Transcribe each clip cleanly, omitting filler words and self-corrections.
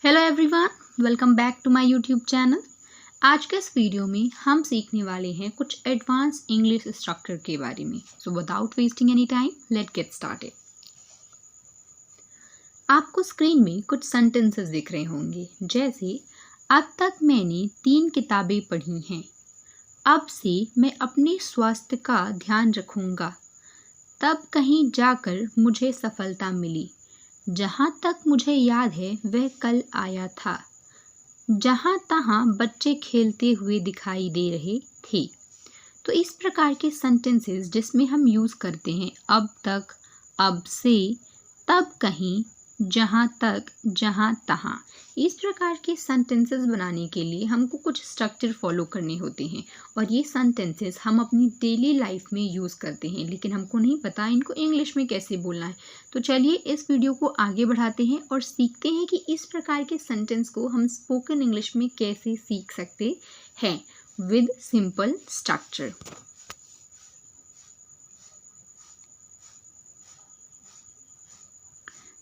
Hello everyone, welcome back to my YouTube channel. आज के इस वीडियो में हम सीखने वाले हैं कुछ एडवांस इंग्लिश स्ट्रक्चर के बारे में। So without wasting any time, let get started. आपको स्क्रीन में कुछ सेंटेंसेस दिख रहे होंगे, जैसे अब तक मैंने 3 किताबें पढ़ी हैं, अब से मैं अपने स्वास्थ्य का ध्यान रखूंगा, तब कहीं जाकर मुझे सफलता मिली, जहाँ तक मुझे याद है वह कल आया था, जहाँ तहाँ बच्चे खेलते हुए दिखाई दे रहे थे। तो इस प्रकार के सेंटेंसेस जिसमें हम यूज़ करते हैं अब तक, अब से, तब कहीं, जहाँ तक, जहाँ तहाँ, इस प्रकार के सेंटेंसेस बनाने के लिए हमको कुछ स्ट्रक्चर फॉलो करने होते हैं और ये सेंटेंसेस हम अपनी डेली लाइफ में यूज़ करते हैं, लेकिन हमको नहीं पता इनको इंग्लिश में कैसे बोलना है। तो चलिए इस वीडियो को आगे बढ़ाते हैं और सीखते हैं कि इस प्रकार के सेंटेंस को हम स्पोकन इंग्लिश में कैसे सीख सकते हैं विद सिंपल स्ट्रक्चर।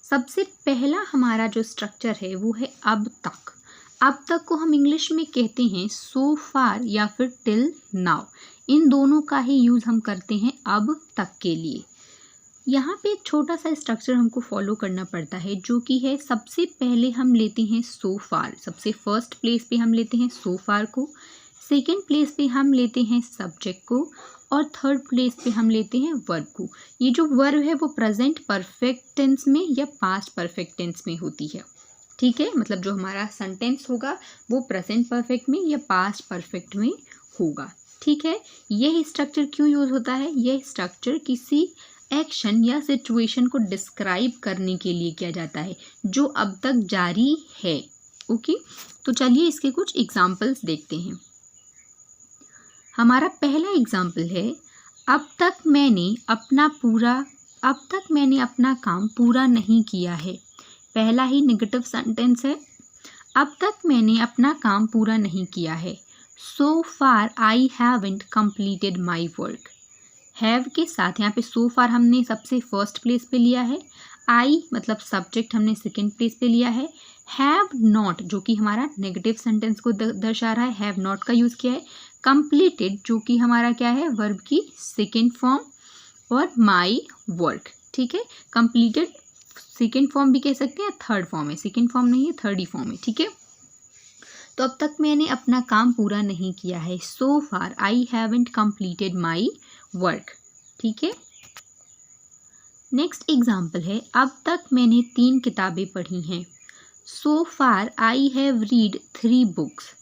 सबसे पहला हमारा जो स्ट्रक्चर है वो है अब तक। अब तक को हम इंग्लिश में कहते हैं सो फार या फिर टिल नाउ। इन दोनों का ही यूज़ हम करते हैं अब तक के लिए। यहाँ पे एक छोटा सा स्ट्रक्चर हमको फॉलो करना पड़ता है, जो कि है सबसे पहले हम लेते हैं सो फार। सबसे फर्स्ट प्लेस पे हम लेते हैं सो फार को, सेकेंड प्लेस पे हम लेते हैं सब्जेक्ट को और थर्ड प्लेस पे हम लेते हैं वर्ब को। ये जो वर्ब है वो प्रेजेंट परफेक्ट टेंस में या पास्ट परफेक्ट टेंस में होती है, ठीक है। मतलब जो हमारा सेंटेंस होगा वो प्रेजेंट परफेक्ट में या पास्ट परफेक्ट में होगा, ठीक है। यह स्ट्रक्चर क्यों यूज होता है? यह स्ट्रक्चर किसी एक्शन या सिचुएशन को डिस्क्राइब करने के लिए किया जाता है जो अब तक जारी है, ओके। तो चलिए इसके कुछ एग्जाम्पल्स देखते हैं। हमारा पहला एग्जाम्पल है अब तक मैंने अपना काम पूरा नहीं किया है। पहला ही नेगेटिव सेंटेंस है, अब तक मैंने अपना काम पूरा नहीं किया है। So far I haven't completed my work. Have के साथ यहाँ पे सो फार हमने सबसे फर्स्ट प्लेस पे लिया है, आई मतलब सब्जेक्ट हमने सेकेंड प्लेस पे लिया है, हैव नॉट जो कि हमारा नेगेटिव सेंटेंस को दर्शा रहा है, हैव नॉट का यूज़ किया है, कंप्लीटेड जो कि हमारा क्या है वर्ब की सेकेंड फॉर्म, और माई वर्क, ठीक है। कंप्लीटेड सेकेंड फॉर्म भी कह सकते हैं, थर्ड फॉर्म है, सेकेंड फॉर्म नहीं है, थर्ड ही फॉर्म है, ठीक है। तो अब तक मैंने अपना काम पूरा नहीं किया है, so far I haven't completed my work, ठीक है। नेक्स्ट एग्जाम्पल है अब तक मैंने 3 किताबें पढ़ी हैं। So far I have read 3 books.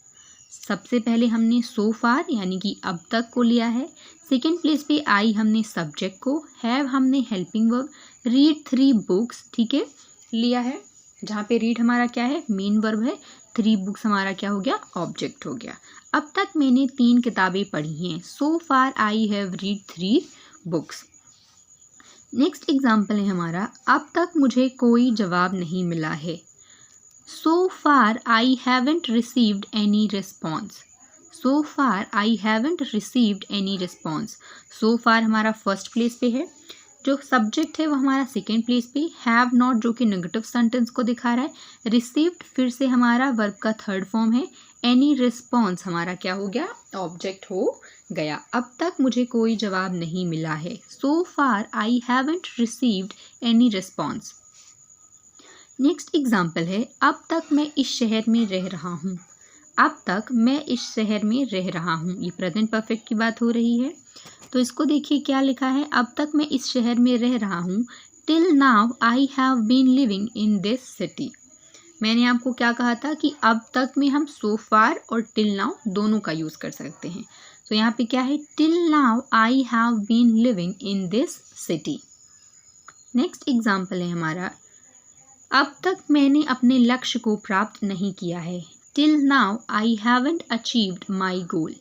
सबसे पहले हमने सो फार यानी कि अब तक को लिया है, सेकेंड प्लेस पे आई हमने सब्जेक्ट को, हैव हमने हेल्पिंग वर्ब, रीड 3 बुक्स, ठीक है, लिया है, जहाँ पे रीड हमारा क्या है मेन वर्ब है, 3 बुक्स हमारा क्या हो गया ऑब्जेक्ट हो गया। अब तक मैंने 3 किताबें पढ़ी हैं, so far I have read 3 books. Next example है हमारा अब तक मुझे कोई जवाब नहीं मिला है। So far I haven't received any response. So far I haven't received any response. So far हमारा फर्स्ट प्लेस पे है, जो सब्जेक्ट है वो हमारा सेकेंड प्लेस पे, हैव नॉट जो कि नेगेटिव सेंटेंस को दिखा रहा है, रिसीव्ड फिर से हमारा वर्ब का थर्ड फॉर्म है, एनी रिस्पॉन्स हमारा क्या हो गया ऑब्जेक्ट हो गया। अब तक मुझे कोई जवाब नहीं मिला है, so far I haven't received any response. Next example है अब तक मैं इस शहर में रह रहा हूँ। अब तक मैं इस शहर में रह रहा हूँ, ये प्रेजेंट परफेक्ट की बात हो रही है। तो इसको देखिए क्या लिखा है, अब तक मैं इस शहर में रह रहा हूँ, till now I have been living in this city. मैंने आपको क्या कहा था कि अब तक में हम सो फार और टिल नाउ दोनों का यूज़ कर सकते हैं। तो यहाँ पे क्या है, till now I have been living in this city. Next example है हमारा अब तक मैंने अपने लक्ष्य को प्राप्त नहीं किया है। Till now I haven't achieved my goal.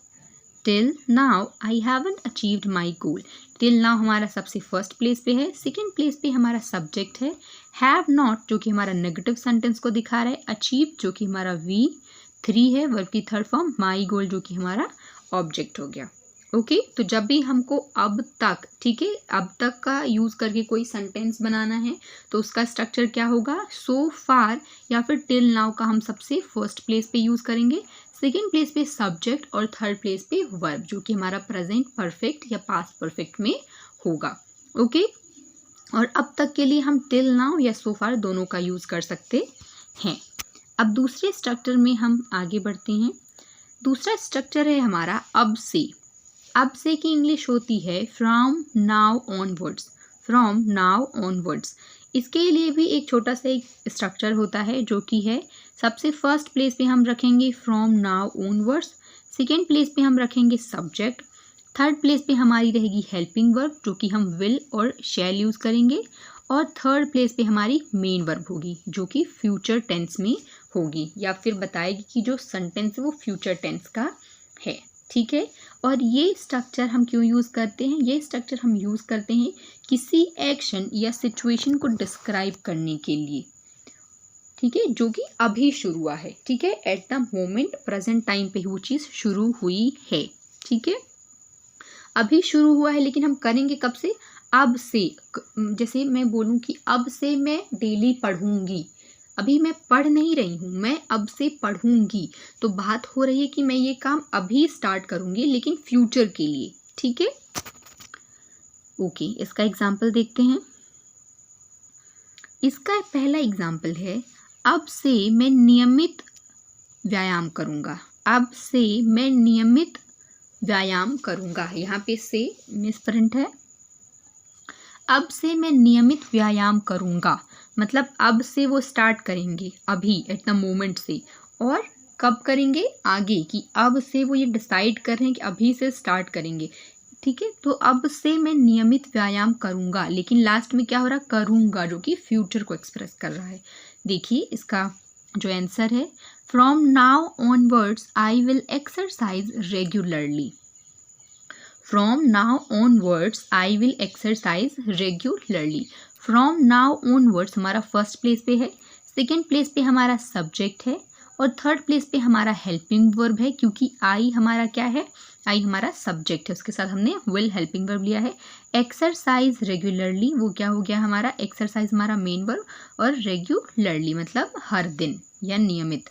Till now I haven't achieved my goal. Till now हमारा सबसे फर्स्ट प्लेस पे है, सेकेंड प्लेस पे हमारा सब्जेक्ट है, हैव नॉट जो कि हमारा नेगेटिव सेंटेंस को दिखा रहा है, अचीव जो कि हमारा V3 है वर्ब की थर्ड फॉर्म, माई गोल जो कि हमारा ऑब्जेक्ट हो गया। ओके। तो जब भी हमको अब तक, ठीक है, अब तक का यूज़ करके कोई सेंटेंस बनाना है तो उसका स्ट्रक्चर क्या होगा, सो फार या फिर टिल नाउ का हम सबसे फर्स्ट प्लेस पे यूज़ करेंगे, सेकेंड प्लेस पे सब्जेक्ट और थर्ड प्लेस पे वर्ब जो कि हमारा प्रेजेंट परफेक्ट या पास्ट परफेक्ट में होगा। ओके। और अब तक के लिए हम टिल नाउ या सो फार दोनों का यूज़ कर सकते हैं। अब दूसरे स्ट्रक्चर में हम आगे बढ़ते हैं। दूसरा स्ट्रक्चर है हमारा अब से। अब से की इंग्लिश होती है from now onwards. From now onwards इसके लिए भी एक छोटा सा एक स्ट्रक्चर होता है जो कि है, सबसे फर्स्ट प्लेस पे हम रखेंगे from now onwards, second place पे हम रखेंगे सब्जेक्ट, थर्ड प्लेस पे हमारी रहेगी हेल्पिंग वर्ब जो कि हम विल और शैल यूज़ करेंगे, और थर्ड प्लेस पे हमारी मेन वर्ब होगी जो कि फ्यूचर टेंस में होगी या फिर बताएगी कि जो सेंटेंस है वो फ्यूचर टेंस का है। ठीक है। और ये स्ट्रक्चर हम क्यों यूज़ करते हैं, ये स्ट्रक्चर हम यूज़ करते हैं किसी एक्शन या सिचुएशन को डिस्क्राइब करने के लिए, ठीक है, जो कि अभी शुरू हुआ है। ठीक है, at the moment present time पे वो चीज़ शुरू हुई है। ठीक है, अभी शुरू हुआ है, लेकिन हम करेंगे कब से, अब से। जैसे मैं बोलूँ कि अब से मैं डेली पढ़ूंगी, अभी मैं पढ़ नहीं रही हूँ, मैं अब से पढ़ूंगी, तो बात हो रही है कि मैं ये काम अभी स्टार्ट करूंगी लेकिन फ्यूचर के लिए। ठीक है। ओके, इसका एग्जाम्पल देखते हैं। इसका पहला एग्जाम्पल है, अब से मैं नियमित व्यायाम करूंगा। अब से मैं नियमित व्यायाम करूंगा, यहाँ पे से मिसप्रिंट है। अब से मैं नियमित व्यायाम करूंगा मतलब अब से वो स्टार्ट करेंगे, अभी एट द मोमेंट से, और कब करेंगे आगे, कि अब से वो ये डिसाइड कर रहे हैं कि अभी से स्टार्ट करेंगे। ठीक है, तो अब से मैं नियमित व्यायाम करूंगा, लेकिन लास्ट में क्या हो रहा, करूंगा, जो कि फ्यूचर को एक्सप्रेस कर रहा है। देखिए इसका जो आंसर है, from now onwards I will exercise regularly. From now onwards I will exercise regularly. From now onwards हमारा फर्स्ट प्लेस पे है, सेकेंड प्लेस पे हमारा सब्जेक्ट है, और थर्ड प्लेस पे हमारा हेल्पिंग वर्ब है, क्योंकि आई हमारा क्या है, आई हमारा सब्जेक्ट है, उसके साथ हमने विल हेल्पिंग वर्ब लिया है। एक्सरसाइज रेगुलरली वो क्या हो गया हमारा, एक्सरसाइज हमारा मेन वर्ब, और रेगुलरली मतलब हर दिन या नियमित।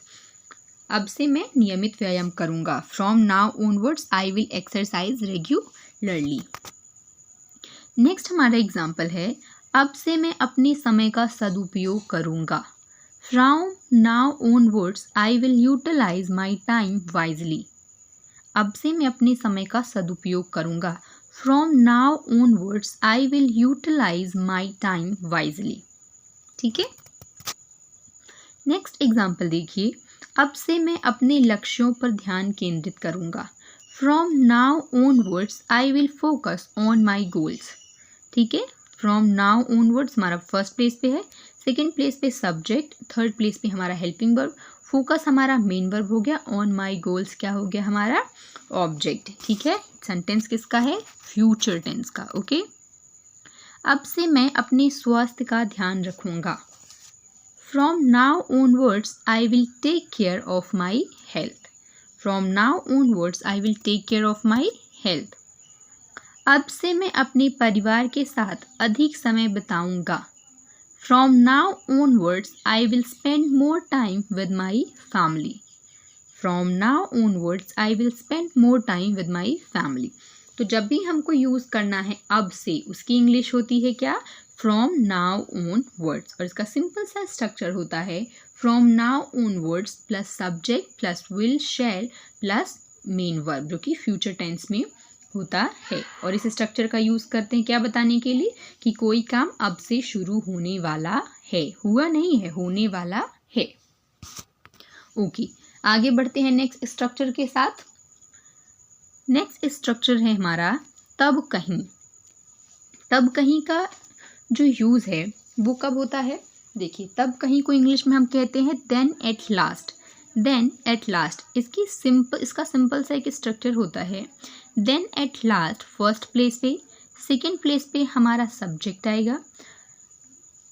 अब से मैं नियमित व्यायाम करूंगा। From now onwards I will exercise regularly. Next हमारा एग्जाम्पल है, अब से मैं अपने समय का सदुपयोग करूंगा। From now onwards I will utilize my time wisely. अब से मैं अपने समय का सदुपयोग करूंगा। From now onwards I will utilize my time wisely. ठीक है। नेक्स्ट एग्जाम्पल देखिए, अब से मैं अपने लक्ष्यों पर ध्यान केंद्रित करूंगा। From now onwards I will focus on my goals. ठीक है, फ्रॉम नाउ ऑनवर्ड्स हमारा फर्स्ट प्लेस पे है, सेकेंड प्लेस पे सब्जेक्ट, थर्ड प्लेस पे हमारा हेल्पिंग वर्ब, फोकस हमारा मेन वर्ब हो गया, ऑन माई गोल्स क्या हो गया हमारा ऑब्जेक्ट। ठीक है, सेंटेंस किसका है, फ्यूचर टेंस का। ओके, अब से मैं अपने स्वास्थ्य का ध्यान रखूंगा। From now onwards, I will take care of my health. From now onwards, I will take care of my health. अब से मैं अपने परिवार के साथ अधिक समय बिताऊंगा। From now onwards, I will spend more time with my family. From now onwards, I will spend more time with my family. तो जब भी हमको यूज़ करना है अब से, उसकी इंग्लिश होती है क्या, फ्रॉम नाउ ऑनवर्ड्स, और इसका सिंपल सा स्ट्रक्चर होता है from now onwards plus subject plus will shell plus main verb, जो कि फ्यूचर टेंस में होता है। और इस स्ट्रक्चर का यूज़ करते हैं क्या बताने के लिए, कि कोई काम अब से शुरू होने वाला है, हुआ नहीं है, होने वाला है। ओके, आगे बढ़ते हैं नेक्स्ट स्ट्रक्चर के साथ। नेक्स्ट स्ट्रक्चर है हमारा तब कहीं। तब कहीं का जो यूज़ है वो कब होता है, देखिए तब कहीं को इंग्लिश में हम कहते हैं then at last. Then at last इसका सिंपल सा एक स्ट्रक्चर होता है, then at last first place पे, सेकेंड प्लेस पे हमारा सब्जेक्ट आएगा,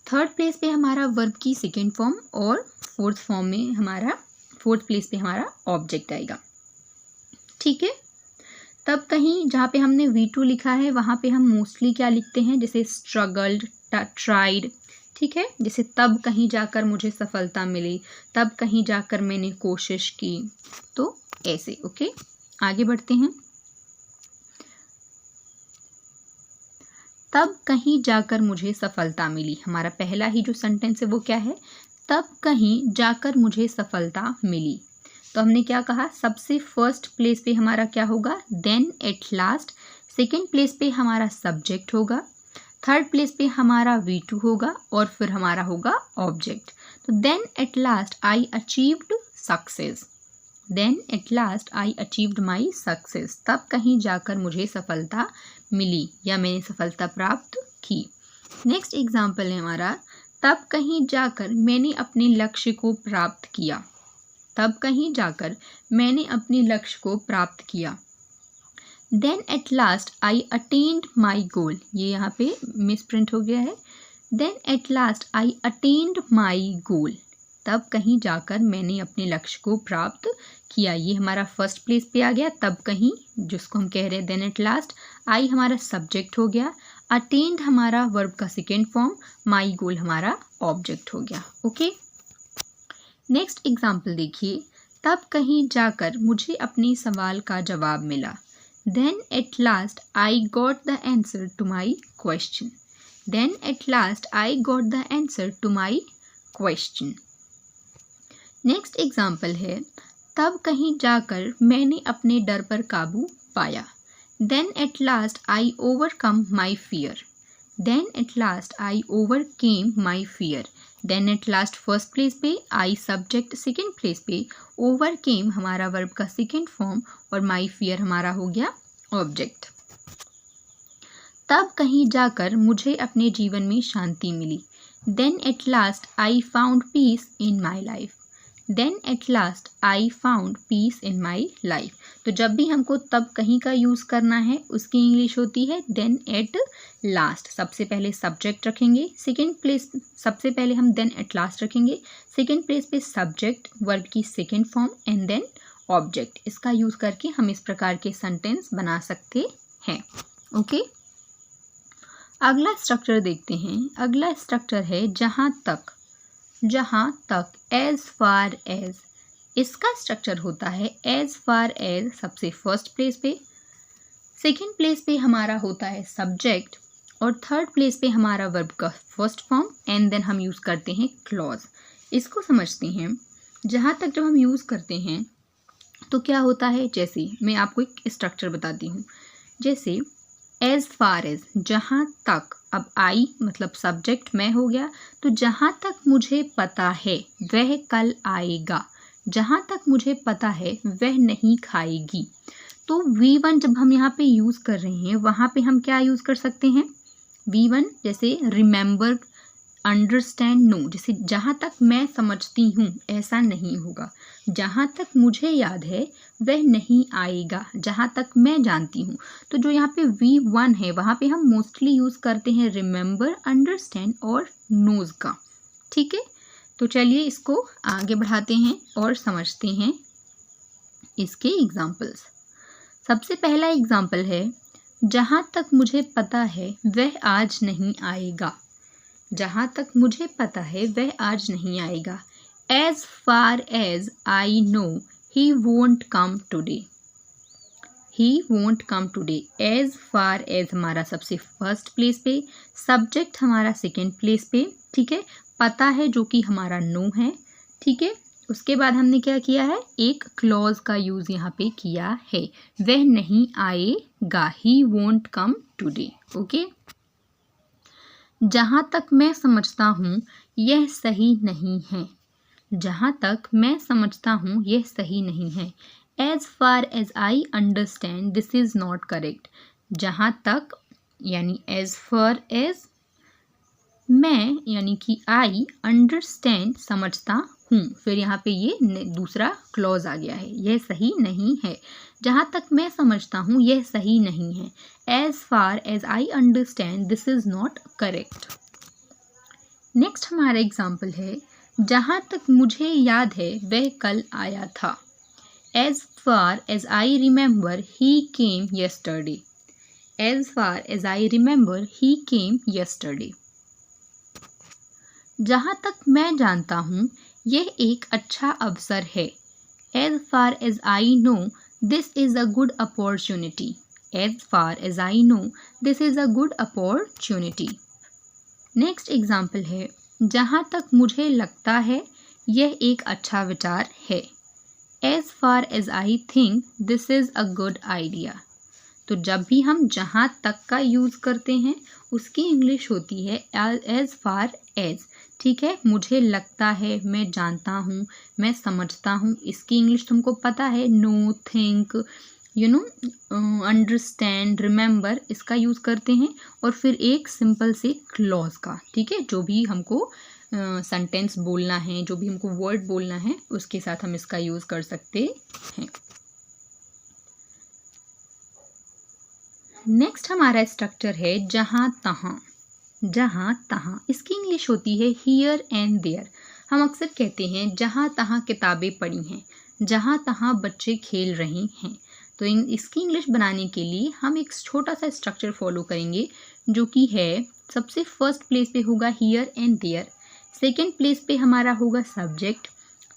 थर्ड प्लेस पे हमारा वर्ब की सेकेंड फॉर्म, और फोर्थ प्लेस पे हमारा ऑब्जेक्ट आएगा। ठीक है, तब कहीं जहाँ पे हमने V2 लिखा है वहाँ पे हम मोस्टली क्या लिखते हैं, जैसे स्ट्रगल्ड, ट्राइड, ठीक है। जैसे तब कहीं जाकर मुझे सफलता मिली, तब कहीं जाकर मैंने कोशिश की, तो ऐसे। ओके, आगे बढ़ते हैं। तब कहीं जाकर मुझे सफलता मिली, हमारा पहला ही जो सेंटेंस है वो क्या है, तब कहीं जाकर मुझे सफलता मिली। तो हमने क्या कहा, सबसे फर्स्ट प्लेस पे हमारा क्या होगा, then at last. Second place पे हमारा सब्जेक्ट होगा, थर्ड प्लेस पे हमारा V2 होगा और फिर हमारा होगा ऑब्जेक्ट। तो then at last I achieved success, then at last I achieved my success, तब कहीं जाकर मुझे सफलता मिली या मैंने सफलता प्राप्त की। नेक्स्ट एग्जाम्पल है हमारा, तब कहीं जाकर मैंने अपने लक्ष्य को प्राप्त किया, तब कहीं जाकर मैंने अपने लक्ष्य को प्राप्त किया। Then at last I attend my goal, ये यहाँ पे मिस प्रिंट हो गया है। Then at last I attend my goal, तब कहीं जाकर मैंने अपने लक्ष्य को प्राप्त किया, ये हमारा फर्स्ट प्लेस पे आ गया। तब कहीं जिसको हम कह रहे हैं देन एट लास्ट, आई हमारा सब्जेक्ट हो गया, अटेन्ड हमारा वर्ब का सेकेंड फॉर्म, माई गोल हमारा ऑब्जेक्ट हो गया। ओके, नेक्स्ट एग्जाम्पल देखिए, तब कहीं जाकर मुझे अपने सवाल का जवाब मिला। Then at last I got the answer to my question, then at last I got the answer to my question. Next example है, तब कहीं जाकर मैंने अपने डर पर काबू पाया। Then at last I overcome my fear, then at last I overcame my fear. Then at last first place पे आई सब्जेक्ट, सेकेंड प्लेस पे ओवरकेम हमारा वर्ब का सेकेंड फॉर्म और माई फियर हमारा हो गया ऑब्जेक्ट। तब कहीं जाकर मुझे अपने जीवन में शांति मिली। Then at last I found peace in my life, then at last I found peace in my life. तो जब भी हमको तब कहीं का यूज़ करना है उसकी इंग्लिश होती है देन एट लास्ट। सबसे पहले सब्जेक्ट रखेंगे, सेकेंड प्लेस सबसे पहले हम देन एट लास्ट रखेंगे, सेकेंड प्लेस पे सब्जेक्ट वर्ब की second form and then object. इसका यूज़ करके हम इस प्रकार के सेंटेंस बना सकते हैं। ओके, अगला स्ट्रक्चर देखते हैं। अगला स्ट्रक्चर है जहाँ तक, जहाँ तक, एज फार एज। इसका स्ट्रक्चर होता है एज फार एज सबसे फर्स्ट प्लेस पे, सेकेंड प्लेस पे हमारा होता है सब्जेक्ट और थर्ड प्लेस पे हमारा वर्ब का फर्स्ट फॉर्म एंड देन हम यूज़ करते हैं क्लॉज। इसको समझते हैं। जहाँ तक जब हम यूज़ करते हैं तो क्या होता है, जैसे मैं आपको एक स्ट्रक्चर बताती हूँ। जैसे एज फार एज, जहाँ तक, अब आई मतलब सब्जेक्ट मैं हो गया, तो जहाँ तक मुझे पता है वह कल आएगा, जहाँ तक मुझे पता है वह नहीं खाएगी। तो V1 जब हम यहाँ पे यूज़ कर रहे हैं वहाँ पे हम क्या यूज़ कर सकते हैं, V1 जैसे रिमेंबर, अंडरस्टैंड, नो। जैसे जहाँ तक मैं समझती हूँ ऐसा नहीं होगा, जहाँ तक मुझे याद है वह नहीं आएगा, जहाँ तक मैं जानती हूँ। तो जो यहाँ पे V1 है वहाँ पे हम मोस्टली यूज़ करते हैं रिमेंबर, अंडरस्टैंड और नोज का। ठीक है, तो चलिए इसको आगे बढ़ाते हैं और समझते हैं इसके एग्जाम्पल्स। सबसे पहला एग्जाम्पल है, जहाँ तक मुझे पता है वह आज नहीं आएगा, जहाँ तक मुझे पता है वह आज नहीं आएगा। As far as I know, he won't come today. He won't come today. As far as हमारा सबसे फर्स्ट प्लेस पे, सब्जेक्ट हमारा सेकेंड प्लेस पे, ठीक है। पता है जो कि हमारा नो है, ठीक है। उसके बाद हमने क्या किया है, एक क्लॉज का यूज़ यहाँ पे किया है, वह नहीं आएगा, he won't come today. Okay, जहाँ तक मैं समझता हूँ यह सही नहीं है, जहाँ तक मैं समझता हूँ यह सही नहीं है। As far as I understand this is not correct. जहाँ तक यानी as far as, मैं यानी कि I understand समझता हूँ, फिर यहाँ पे ये दूसरा क्लॉज आ गया है, यह सही नहीं है। जहाँ तक मैं समझता हूँ यह सही नहीं है। As far as I understand this is not correct. Next हमारा एग्जाम्पल है, जहाँ तक मुझे याद है वह कल आया था। As far as I remember, he came yesterday. As far as I remember, he came yesterday. जहाँ तक मैं जानता हूँ यह एक अच्छा अवसर है. As far as I know, this is a good opportunity. As far as I know, this is a good opportunity. Next example है, जहाँ तक मुझे लगता है यह एक अच्छा विचार है. As far as I think, this is a good idea. तो जब भी हम जहाँ तक का यूज़ करते हैं उसकी इंग्लिश होती है as far as. ठीक है, मुझे लगता है, मैं जानता हूँ, मैं समझता हूँ, इसकी इंग्लिश तुमको पता है, नो, थिंक, अंडरस्टैंड, रिमेंबर, इसका यूज़ करते हैं. और फिर एक सिंपल से क्लॉज का. ठीक है, जो भी हमको सेंटेंस बोलना है, जो भी हमको वर्ड बोलना है उसके साथ हम इसका यूज़ कर सकते हैं. नेक्स्ट हमारा स्ट्रक्चर है जहाँ तहाँ. जहाँ तहाँ इसकी इंग्लिश होती है हियर एंड देयर. हम अक्सर कहते हैं जहाँ तहाँ किताबें पढ़ी हैं, जहाँ तहाँ बच्चे खेल रहे हैं. तो इसकी इंग्लिश बनाने के लिए हम एक छोटा सा स्ट्रक्चर फॉलो करेंगे जो कि है, सबसे फर्स्ट प्लेस पे होगा here and there, second place पे हमारा होगा सब्जेक्ट,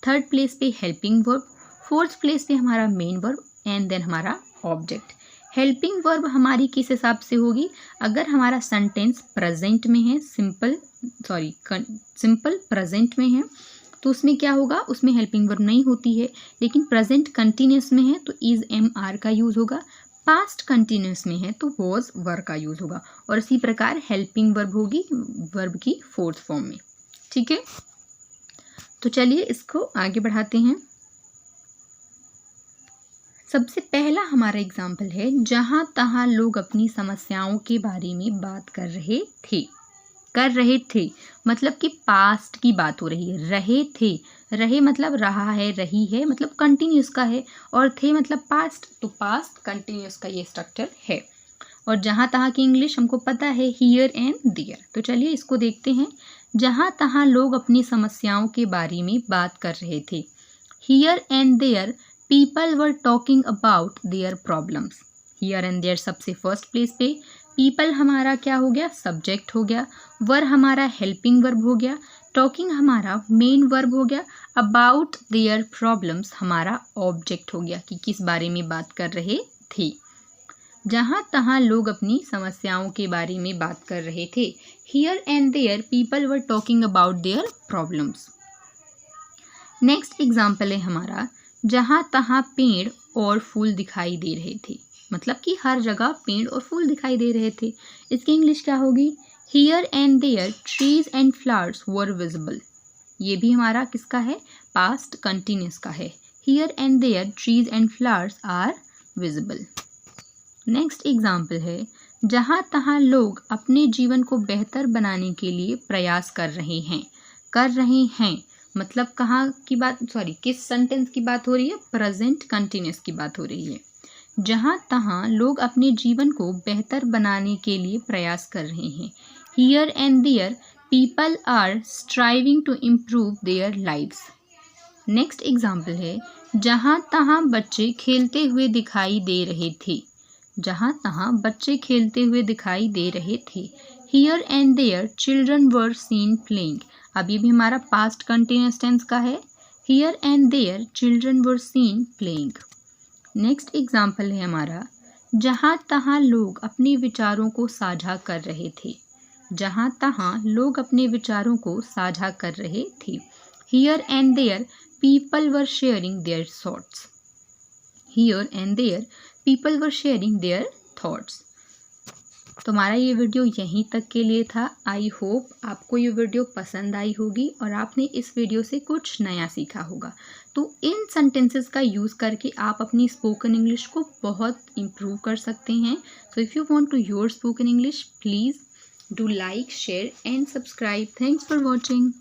थर्ड प्लेस पे हेल्पिंग वर्ब, फोर्थ प्लेस पे हमारा मेन वर्ब एंड देन हमारा ऑब्जेक्ट. हेल्पिंग वर्ब हमारी किस हिसाब से होगी, अगर हमारा सेंटेंस प्रेजेंट में है, सिंपल प्रेजेंट में है तो उसमें क्या होगा, उसमें हेल्पिंग वर्ब नहीं होती है. लेकिन प्रेजेंट कंटिन्यूस में है तो इज एम आर का यूज़ होगा. पास्ट कंटिन्यूस में है तो वॉज वर का यूज़ होगा. और इसी प्रकार हेल्पिंग वर्ब होगी वर्ब की फोर्थ फॉर्म में. ठीक है, तो चलिए इसको आगे बढ़ाते हैं. सबसे पहला हमारा एग्जाम्पल है, जहाँ तहाँ लोग अपनी समस्याओं के बारे में बात कर रहे थे. मतलब कि पास्ट की बात हो रही है. रहे थे, रहे मतलब रहा है, रही है मतलब कंटिन्यूस का है, और थे मतलब पास्ट, तो पास्ट कंटिन्यूस का ये स्ट्रक्चर है. और जहाँ तहाँ की इंग्लिश हमको पता है हियर एंड देयर. तो चलिए इसको देखते हैं. जहाँ तहाँ लोग अपनी समस्याओं के बारे में बात कर रहे थे. Here and there people were talking about their problems. Here and there सबसे फर्स्ट प्लेस पे. पीपल हमारा क्या हो गया, सब्जेक्ट हो गया. वर हमारा हेल्पिंग वर्ब हो गया. टॉकिंग हमारा मेन वर्ब हो गया. अबाउट देयर प्रॉब्लम्स हमारा ऑब्जेक्ट हो गया कि किस बारे में बात कर रहे थे. जहाँ तहाँ लोग अपनी समस्याओं के बारे में बात कर रहे थे. Here and there people were talking about their problems. Next example है हमारा, जहाँ तहाँ पेड़ और फूल दिखाई दे रहे थे. मतलब कि हर जगह पेड़ और फूल दिखाई दे रहे थे. इसकी इंग्लिश क्या होगी, here and there trees and flowers were visible. ये भी हमारा किसका है, पास्ट कंटिन्यूस का है. Here and there trees and flowers are visible. Next example है, जहाँ तहाँ लोग अपने जीवन को बेहतर बनाने के लिए प्रयास कर रहे हैं. मतलब कहाँ की बात, किस सेंटेंस की बात हो रही है, प्रेजेंट कंटिन्यूस की बात हो रही है. जहाँ तहाँ लोग अपने जीवन को बेहतर बनाने के लिए प्रयास कर रहे हैं. Here and there people are striving to improve their lives. Next example है, जहाँ तहाँ बच्चे खेलते हुए दिखाई दे रहे थे. जहाँ तहाँ बच्चे खेलते हुए दिखाई दे रहे थे. Here and their children were seen playing. अभी भी हमारा पास्ट कंटिन्यूअस टेंस का है. Here and their children were seen playing. Next example है हमारा, जहाँ तहाँ लोग अपने विचारों को साझा कर रहे थे. जहाँ तहाँ लोग अपने विचारों को साझा कर रहे थे. Here and there people were sharing their thoughts. Here and there people were sharing their thoughts. तो हमारा ये वीडियो यहीं तक के लिए था. आई होप आपको ये वीडियो पसंद आई होगी और आपने इस वीडियो से कुछ नया सीखा होगा. तो इन सेंटेंसेस का यूज़ करके आप अपनी स्पोकन इंग्लिश को बहुत इम्प्रूव कर सकते हैं. So if you want to your spoken English, please do like, share and subscribe. Thanks for watching.